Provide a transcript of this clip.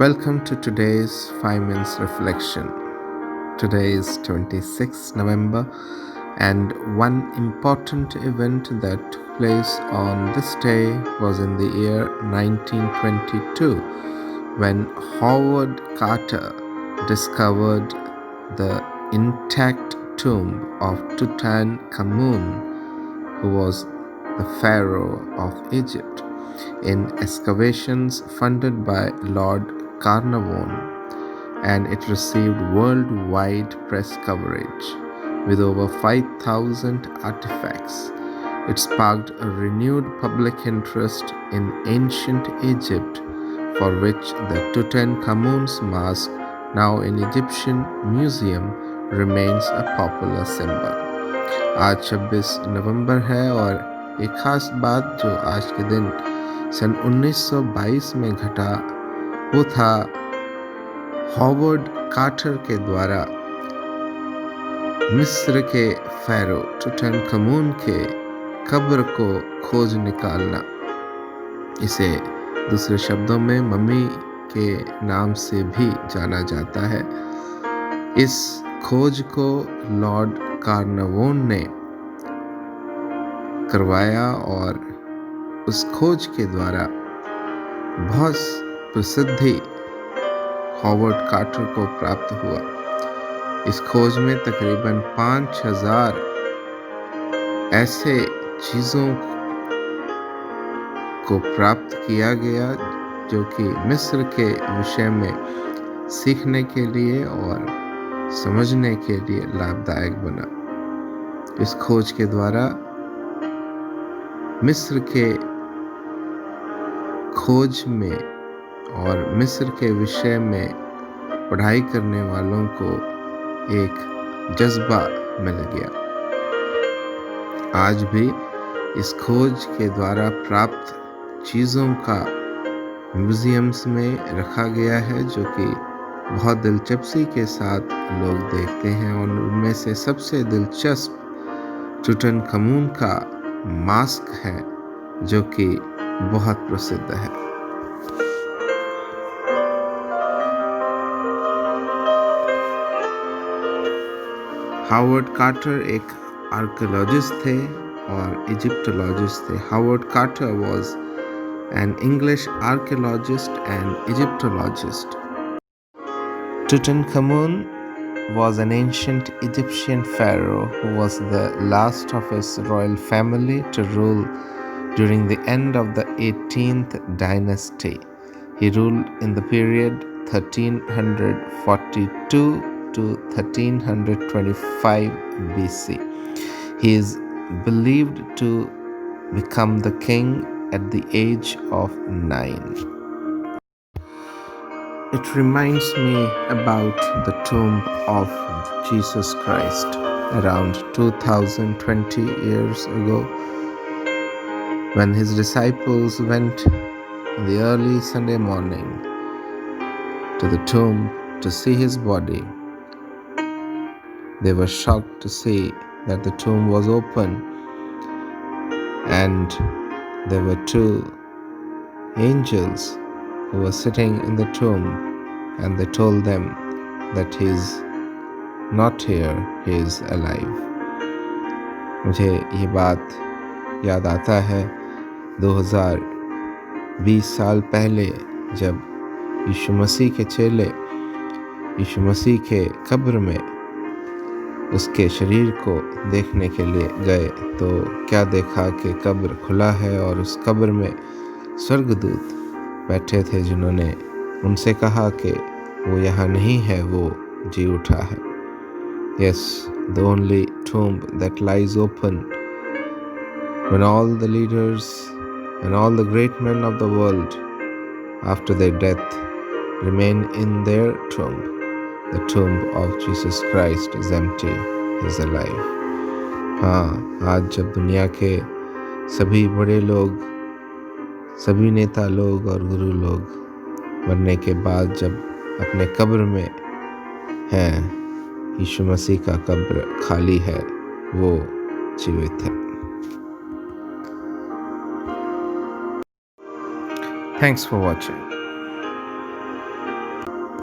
Welcome to today's 5 minutes reflection. Today is 26th November, and one important event that took place on this day was in the year 1922 when Howard Carter discovered the intact tomb of Tutankhamun, who was the pharaoh of Egypt, in excavations funded by Lord Carnarvon, and it received worldwide press coverage. With over 5,000 artifacts, it sparked a renewed public interest in ancient Egypt, for which the Tutankhamun's mask, now in Egyptian Museum, remains a popular symbol. आज 26 नवंबर है और एक खास बात जो आज के दिन सन 1922 में घटा वो था हॉवर्ड कार्टर के द्वारा मिस्र के फ़ारो टुटनखमून के कब्र को खोज निकालना। इसे दूसरे शब्दों में मम्मी के नाम से भी जाना जाता है। इस खोज को लॉर्ड कार्नरवोन ने करवाया और उस खोज के द्वारा बहुत प्रसिद्धि हॉवर्ड कार्टर को प्राप्त हुआ। इस खोज में तकरीबन 5,000 ऐसे चीज़ों को प्राप्त किया गया जो कि मिस्र के विषय में सीखने के लिए और समझने के लिए लाभदायक बना। इस खोज के द्वारा मिस्र के खोज में और मिस्र के विषय में पढ़ाई करने वालों को एक जज्बा मिल गया। आज भी इस खोज के द्वारा प्राप्त चीज़ों का म्यूज़ियम्स में रखा गया है, जो कि बहुत दिलचस्पी के साथ लोग देखते हैं। और उनमें से सबसे दिलचस्प टुटनखमून का मास्क है, जो कि बहुत प्रसिद्ध है। हावर्ड कार्टर एक आर्कियोलॉजिस्ट थे और इजिप्टोलॉजिस्ट थे। Howard Carter was an English archaeologist and Egyptologist. Tutankhamun was an ancient Egyptian pharaoh who was the last of his royal family to rule during the end of the 18th dynasty. He ruled in the period 1342 to 1325 BC. He is believed to become the king at the age of 9. It reminds me about the tomb of Jesus Christ around 2020 years ago, when his disciples went in the early Sunday morning to the tomb to see his body. They were shocked to see that the tomb was open and there were two angels who were sitting in the tomb, and they told them that he is not here, he is alive. मुझे ये बात याद आता है 2020 साल पहले जब यीशु मसीह के चेले यीशु मसीह के कब्र में उसके शरीर को देखने के लिए गए, तो क्या देखा कि कब्र खुला है और उस कब्र में स्वर्गदूत बैठे थे, जिन्होंने उनसे कहा कि वो यहाँ नहीं है, वो जी उठा है। Yes, the only tomb that lies open when all the leaders and all the great men of the world after their death remain in their tomb. The tomb of Jesus Christ is empty, he is alive. हाँ, आज जब दुनिया के सभी बड़े लोग, सभी नेता लोग और गुरु लोग मरने के बाद जब अपने कब्र में हैं, यीशु मसीह का कब्र खाली है, वो जीवित है। Thanks for watching.